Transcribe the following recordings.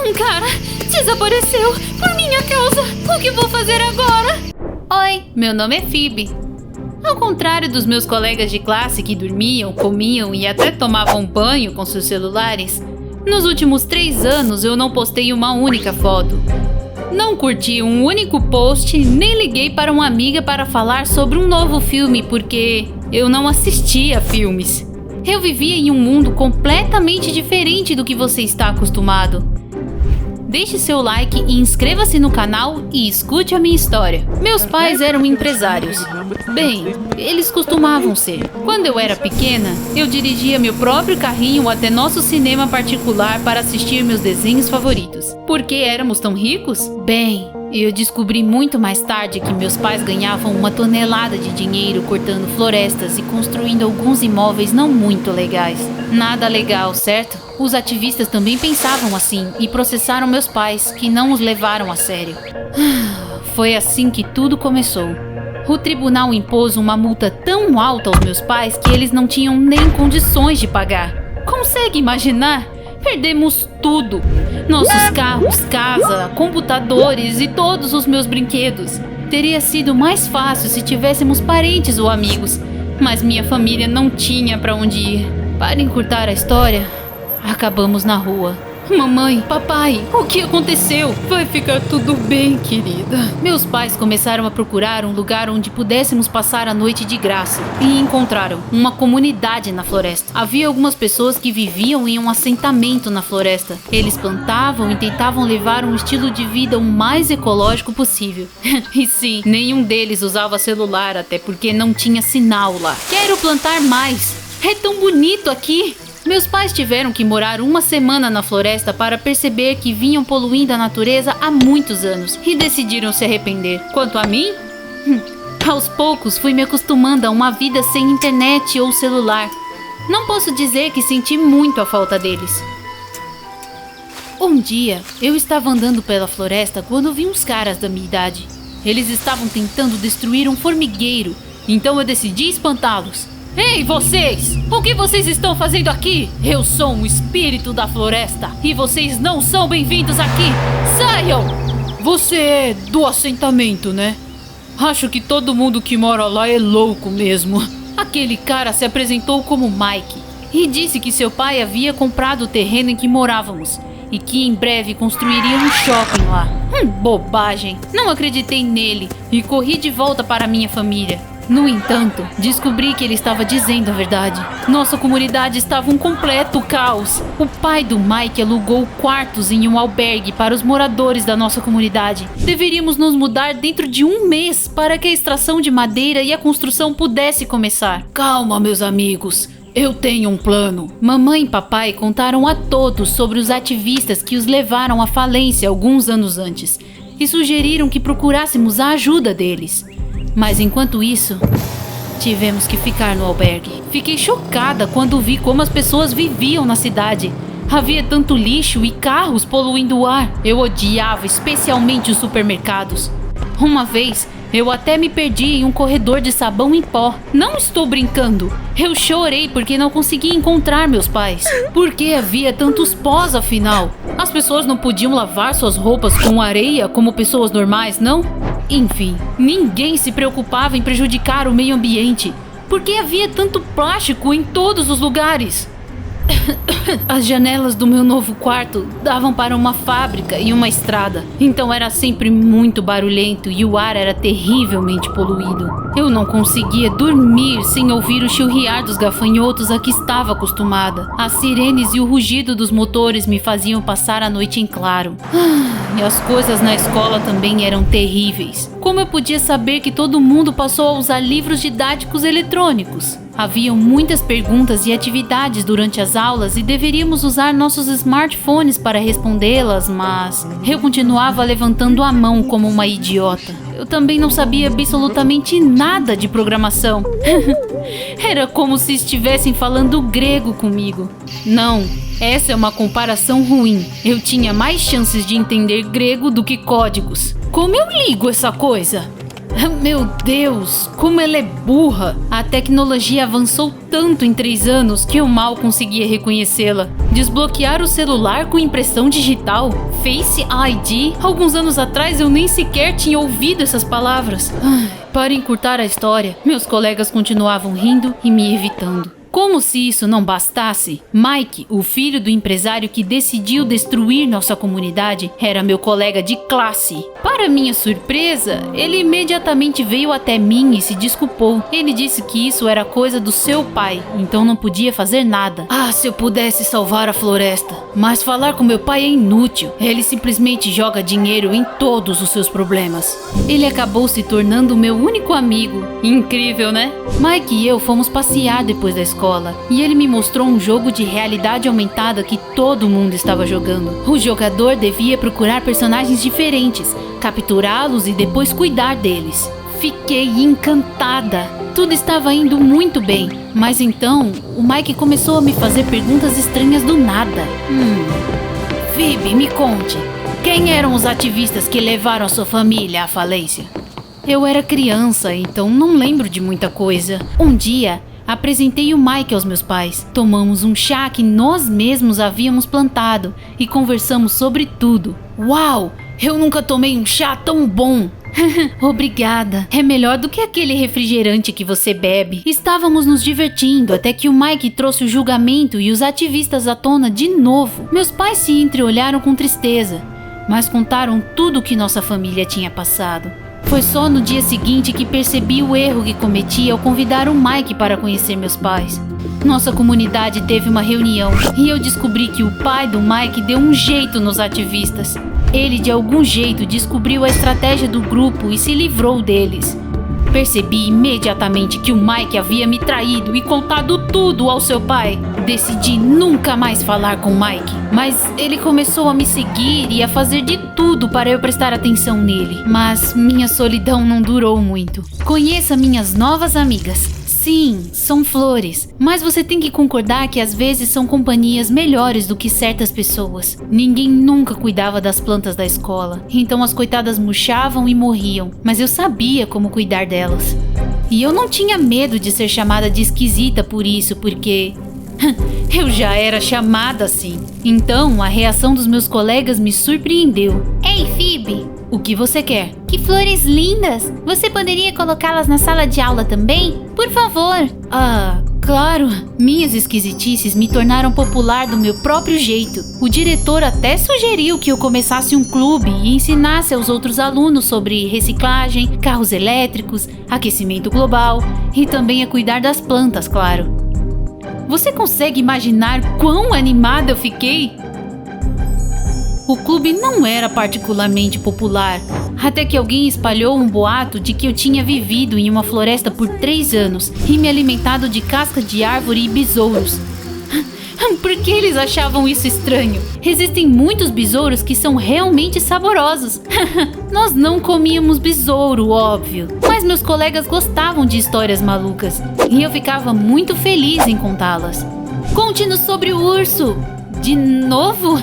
Um cara desapareceu por minha causa. O que vou fazer agora? Oi, meu nome é Phoebe. Ao contrário dos meus colegas de classe que dormiam, comiam e até tomavam banho com seus celulares, nos últimos 3 anos eu não postei uma única foto. Não curti um único post, nem liguei para uma amiga para falar sobre um novo filme, porque eu não assistia filmes. Eu vivia em um mundo completamente diferente do que você está acostumado. Deixe seu like e inscreva-se no canal e escute a minha história. Meus pais eram empresários. Bem, eles costumavam ser. Quando eu era pequena, eu dirigia meu próprio carrinho até nosso cinema particular para assistir meus desenhos favoritos. Por que éramos tão ricos? Bem, eu descobri muito mais tarde que meus pais ganhavam uma tonelada de dinheiro cortando florestas e construindo alguns imóveis não muito legais. Nada legal, certo? Os ativistas também pensavam assim e processaram meus pais, que não os levaram a sério. Foi assim que tudo começou. O tribunal impôs uma multa tão alta aos meus pais que eles não tinham nem condições de pagar. Consegue imaginar? Perdemos tudo. Nossos carros, casa, computadores e todos os meus brinquedos. Teria sido mais fácil se tivéssemos parentes ou amigos, mas minha família não tinha para onde ir. Para encurtar a história, acabamos na rua. Mamãe, papai, o que aconteceu? Vai ficar tudo bem, querida. Meus pais começaram a procurar um lugar onde pudéssemos passar a noite de graça e encontraram uma comunidade na floresta. Havia algumas pessoas que viviam em um assentamento na floresta. Eles plantavam e tentavam levar um estilo de vida o mais ecológico possível. E sim, nenhum deles usava celular, até porque não tinha sinal lá. Quero plantar mais. É tão bonito aqui. Meus pais tiveram que morar 1 semana na floresta para perceber que vinham poluindo a natureza há muitos anos e decidiram se arrepender. Quanto a mim, aos poucos fui me acostumando a uma vida sem internet ou celular. Não posso dizer que senti muito a falta deles. Um dia, eu estava andando pela floresta quando vi uns caras da minha idade. Eles estavam tentando destruir um formigueiro, então eu decidi espantá-los. Ei, vocês! O que vocês estão fazendo aqui? Eu sou um espírito da floresta e vocês não são bem-vindos aqui! Saiam! Você é do assentamento, né? Acho que todo mundo que mora lá é louco mesmo. Aquele cara se apresentou como Mike e disse que seu pai havia comprado o terreno em que morávamos e que em breve construiria um shopping lá. Bobagem! Não acreditei nele e corri de volta para minha família. No entanto, descobri que ele estava dizendo a verdade. Nossa comunidade estava um completo caos. O pai do Mike alugou quartos em um albergue para os moradores da nossa comunidade. Deveríamos nos mudar dentro de 1 mês para que a extração de madeira e a construção pudesse começar. Calma, meus amigos. Eu tenho um plano. Mamãe e papai contaram a todos sobre os ativistas que os levaram à falência alguns anos antes e sugeriram que procurássemos a ajuda deles. Mas enquanto isso, tivemos que ficar no albergue. Fiquei chocada quando vi como as pessoas viviam na cidade. Havia tanto lixo e carros poluindo o ar. Eu odiava especialmente os supermercados. Uma vez, eu até me perdi em um corredor de sabão em pó. Não estou brincando. Eu chorei porque não consegui encontrar meus pais. Por que havia tantos pós afinal? As pessoas não podiam lavar suas roupas com areia como pessoas normais, não? Enfim, ninguém se preocupava em prejudicar o meio ambiente. Por que havia tanto plástico em todos os lugares? As janelas do meu novo quarto davam para uma fábrica e uma estrada. Então era sempre muito barulhento e o ar era terrivelmente poluído. Eu não conseguia dormir sem ouvir o churriar dos gafanhotos a que estava acostumada. As sirenes e o rugido dos motores me faziam passar a noite em claro. E as coisas na escola também eram terríveis. Como eu podia saber que todo mundo passou a usar livros didáticos eletrônicos? Haviam muitas perguntas e atividades durante as aulas e deveríamos usar nossos smartphones para respondê-las, mas eu continuava levantando a mão como uma idiota. Eu também não sabia absolutamente nada de programação. Era como se estivessem falando grego comigo. Não, essa é uma comparação ruim. Eu tinha mais chances de entender grego do que códigos. Como eu ligo essa coisa? Meu Deus, como ela é burra! A tecnologia avançou tanto em 3 anos que eu mal conseguia reconhecê-la. Desbloquear o celular com impressão digital? Face ID? Alguns anos atrás eu nem sequer tinha ouvido essas palavras. Para encurtar a história, meus colegas continuavam rindo e me evitando. Como se isso não bastasse, Mike, o filho do empresário que decidiu destruir nossa comunidade, era meu colega de classe. Para minha surpresa, ele imediatamente veio até mim e se desculpou. Ele disse que isso era coisa do seu pai, então não podia fazer nada. Ah, se eu pudesse salvar a floresta. Mas falar com meu pai é inútil. Ele simplesmente joga dinheiro em todos os seus problemas. Ele acabou se tornando meu único amigo. Incrível, né? Mike e eu fomos passear depois da escola. E ele me mostrou um jogo de realidade aumentada que todo mundo estava jogando. O jogador devia procurar personagens diferentes, capturá-los e depois cuidar deles. Fiquei encantada. Tudo estava indo muito bem, mas então o Mike começou a me fazer perguntas estranhas do nada. Phoebe, me conte, quem eram os ativistas que levaram a sua família à falência? Eu era criança, então não lembro de muita coisa. Um dia, apresentei o Mike aos meus pais. Tomamos um chá que nós mesmos havíamos plantado e conversamos sobre tudo. Uau! Eu nunca tomei um chá tão bom! Obrigada. É melhor do que aquele refrigerante que você bebe. Estávamos nos divertindo até que o Mike trouxe o julgamento e os ativistas à tona de novo. Meus pais se entreolharam com tristeza, mas contaram tudo o que nossa família tinha passado. Foi só no dia seguinte que percebi o erro que cometi ao convidar o Mike para conhecer meus pais. Nossa comunidade teve uma reunião e eu descobri que o pai do Mike deu um jeito nos ativistas. Ele de algum jeito descobriu a estratégia do grupo e se livrou deles. Percebi imediatamente que o Mike havia me traído e contado tudo ao seu pai. Decidi nunca mais falar com o Mike, mas ele começou a me seguir e a fazer de tudo para eu prestar atenção nele. Mas minha solidão não durou muito. Conheça minhas novas amigas. Sim, são flores, mas você tem que concordar que às vezes são companhias melhores do que certas pessoas. Ninguém nunca cuidava das plantas da escola, então as coitadas murchavam e morriam, mas eu sabia como cuidar delas. E eu não tinha medo de ser chamada de esquisita por isso, porque eu já era chamada assim. Então a reação dos meus colegas me surpreendeu. Ei, Phoebe! O que você quer? Que flores lindas! Você poderia colocá-las na sala de aula também? Por favor! Ah, claro! Minhas esquisitices me tornaram popular do meu próprio jeito. O diretor até sugeriu que eu começasse um clube e ensinasse aos outros alunos sobre reciclagem, carros elétricos, aquecimento global e também a cuidar das plantas, claro. Você consegue imaginar quão animada eu fiquei? O clube não era particularmente popular, até que alguém espalhou um boato de que eu tinha vivido em uma floresta por 3 anos e me alimentado de casca de árvore e besouros. Por que eles achavam isso estranho? Existem muitos besouros que são realmente saborosos. Nós não comíamos besouro, óbvio, mas meus colegas gostavam de histórias malucas e eu ficava muito feliz em contá-las. Conte-nos sobre o urso! De novo?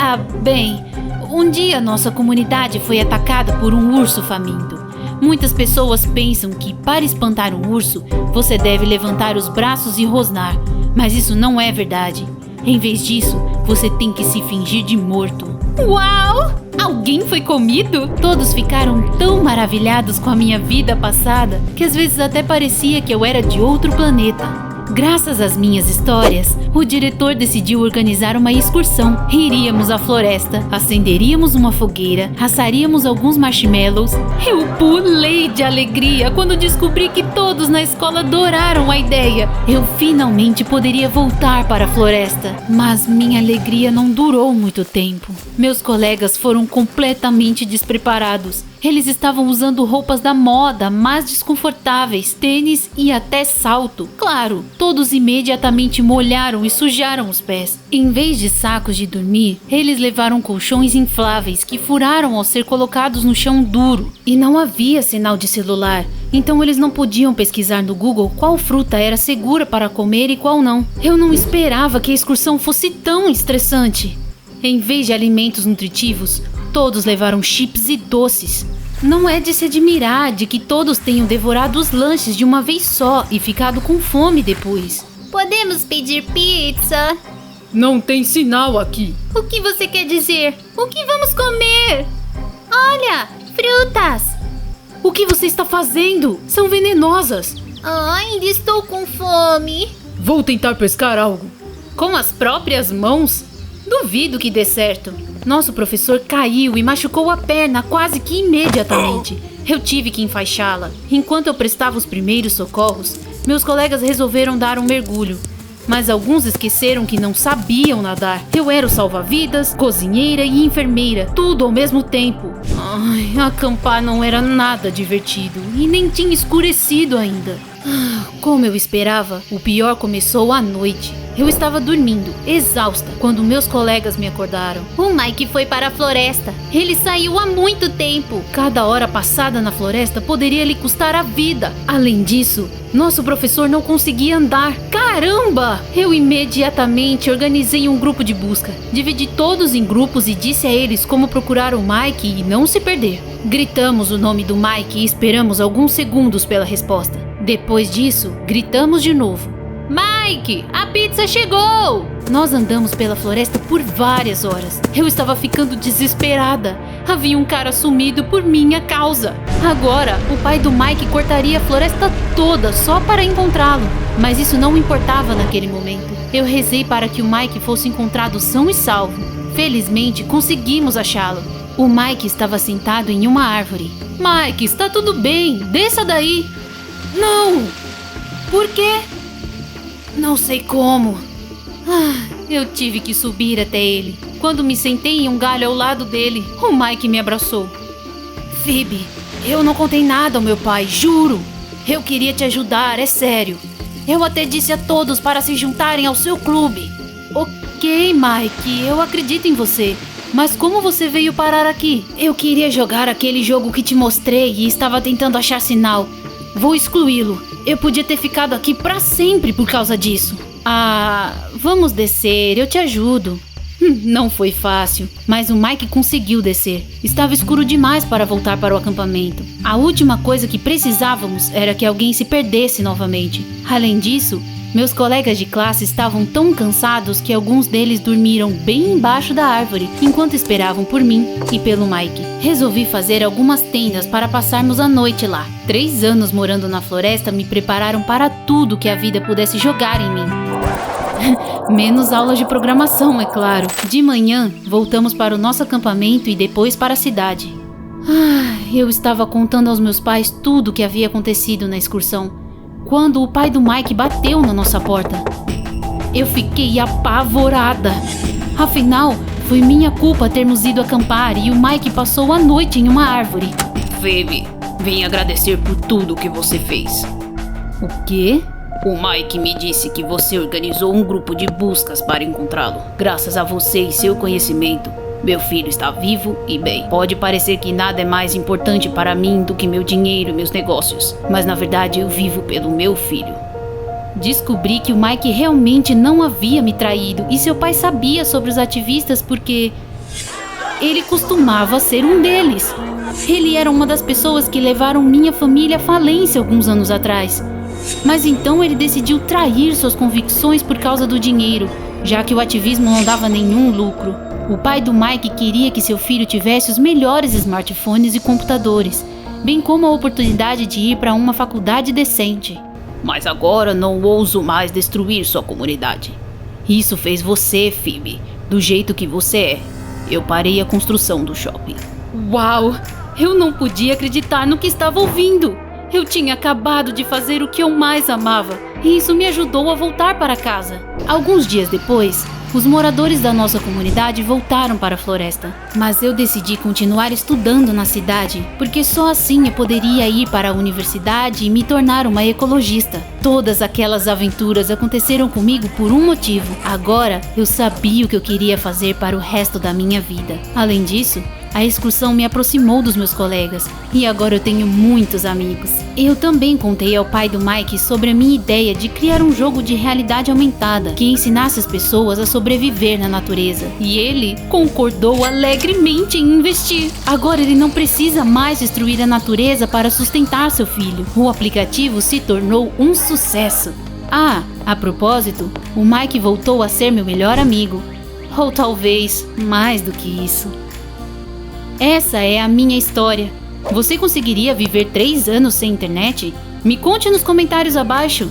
Ah, bem, um dia nossa comunidade foi atacada por um urso faminto. Muitas pessoas pensam que para espantar um urso, você deve levantar os braços e rosnar, mas isso não é verdade. Em vez disso, você tem que se fingir de morto. Uau! Alguém foi comido? Todos ficaram tão maravilhados com a minha vida passada que às vezes até parecia que eu era de outro planeta. Graças às minhas histórias, o diretor decidiu organizar uma excursão. Iríamos à floresta, acenderíamos uma fogueira, assaríamos alguns marshmallows. Eu pulei de alegria quando descobri que todos na escola adoraram a ideia. Eu finalmente poderia voltar para a floresta, mas minha alegria não durou muito tempo. Meus colegas foram completamente despreparados. Eles estavam usando roupas da moda, mais desconfortáveis, tênis e até salto. Claro, todos imediatamente molharam e sujaram os pés. Em vez de sacos de dormir, eles levaram colchões infláveis que furaram ao ser colocados no chão duro. E não havia sinal de celular, então eles não podiam pesquisar no Google qual fruta era segura para comer e qual não. Eu não esperava que a excursão fosse tão estressante. Em vez de alimentos nutritivos, todos levaram chips e doces. Não é de se admirar de que todos tenham devorado os lanches de uma vez só e ficado com fome depois. Podemos pedir pizza? Não tem sinal aqui. O que você quer dizer? O que vamos comer? Olha, frutas! O que você está fazendo? São venenosas. Ainda estou com fome. Vou tentar pescar algo. Com as próprias mãos? Duvido que dê certo. Nosso professor caiu e machucou a perna quase que imediatamente. Eu tive que enfaixá-la. Enquanto eu prestava os primeiros socorros, meus colegas resolveram dar um mergulho. Mas alguns esqueceram que não sabiam nadar. Eu era o salva-vidas, cozinheira e enfermeira, tudo ao mesmo tempo. Ai, acampar não era nada divertido e nem tinha escurecido ainda. Como eu esperava, o pior começou à noite. Eu estava dormindo, exausta, quando meus colegas me acordaram. O Mike foi para a floresta. Ele saiu há muito tempo. Cada hora passada na floresta poderia lhe custar a vida. Além disso, nosso professor não conseguia andar. Caramba! Eu imediatamente organizei um grupo de busca. Dividi todos em grupos e disse a eles como procurar o Mike e não se perder. Gritamos o nome do Mike e esperamos alguns segundos pela resposta. Depois disso, gritamos de novo. Mike, a pizza chegou! Nós andamos pela floresta por várias horas. Eu estava ficando desesperada. Havia um cara sumido por minha causa. Agora, o pai do Mike cortaria a floresta toda só para encontrá-lo. Mas isso não importava naquele momento. Eu rezei para que o Mike fosse encontrado são e salvo. Felizmente, conseguimos achá-lo. O Mike estava sentado em uma árvore. Mike, está tudo bem. Desça daí. Não! Por quê? Não sei como. Eu tive que subir até ele. Quando me sentei em um galho ao lado dele, o Mike me abraçou. Phoebe, eu não contei nada ao meu pai, juro. Eu queria te ajudar, é sério. Eu até disse a todos para se juntarem ao seu clube. Ok, Mike, eu acredito em você. Mas como você veio parar aqui? Eu queria jogar aquele jogo que te mostrei e estava tentando achar sinal. Vou excluí-lo. Eu podia ter ficado aqui pra sempre por causa disso. Vamos descer, eu te ajudo. Não foi fácil, mas o Mike conseguiu descer. Estava escuro demais para voltar para o acampamento. A última coisa que precisávamos era que alguém se perdesse novamente. Além disso, meus colegas de classe estavam tão cansados que alguns deles dormiram bem embaixo da árvore enquanto esperavam por mim e pelo Mike. Resolvi fazer algumas tendas para passarmos a noite lá. 3 anos morando na floresta me prepararam para tudo que a vida pudesse jogar em mim. Menos aulas de programação, é claro. De manhã, voltamos para o nosso acampamento e depois para a cidade. Eu estava contando aos meus pais tudo o que havia acontecido na excursão, quando o pai do Mike bateu na nossa porta. Eu fiquei apavorada. Afinal, foi minha culpa termos ido acampar e o Mike passou a noite em uma árvore. Phoebe, vem agradecer por tudo que você fez. O quê? O Mike me disse que você organizou um grupo de buscas para encontrá-lo. Graças a você e seu conhecimento, meu filho está vivo e bem. Pode parecer que nada é mais importante para mim do que meu dinheiro e meus negócios, mas na verdade eu vivo pelo meu filho. Descobri que o Mike realmente não havia me traído e seu pai sabia sobre os ativistas porque ele costumava ser um deles. Ele era uma das pessoas que levaram minha família à falência alguns anos atrás. Mas então ele decidiu trair suas convicções por causa do dinheiro, já que o ativismo não dava nenhum lucro. O pai do Mike queria que seu filho tivesse os melhores smartphones e computadores, bem como a oportunidade de ir para uma faculdade decente. Mas agora não ouso mais destruir sua comunidade. Isso fez você, Phoebe, do jeito que você é. Eu parei a construção do shopping. Uau! Eu não podia acreditar no que estava ouvindo. Eu tinha acabado de fazer o que eu mais amava, e isso me ajudou a voltar para casa. Alguns dias depois, os moradores da nossa comunidade voltaram para a floresta. Mas eu decidi continuar estudando na cidade, porque só assim eu poderia ir para a universidade e me tornar uma ecologista. Todas aquelas aventuras aconteceram comigo por um motivo. Agora, eu sabia o que eu queria fazer para o resto da minha vida. Além disso, A excursão me aproximou dos meus colegas e agora eu tenho muitos amigos. Eu também contei ao pai do Mike sobre a minha ideia de criar um jogo de realidade aumentada que ensinasse as pessoas a sobreviver na natureza. E ele concordou alegremente em investir. Agora ele não precisa mais destruir a natureza para sustentar seu filho. O aplicativo se tornou um sucesso. Ah, a propósito, o Mike voltou a ser meu melhor amigo. Ou talvez mais do que isso. Essa é a minha história. Você conseguiria viver 3 anos sem internet? Me conte nos comentários abaixo.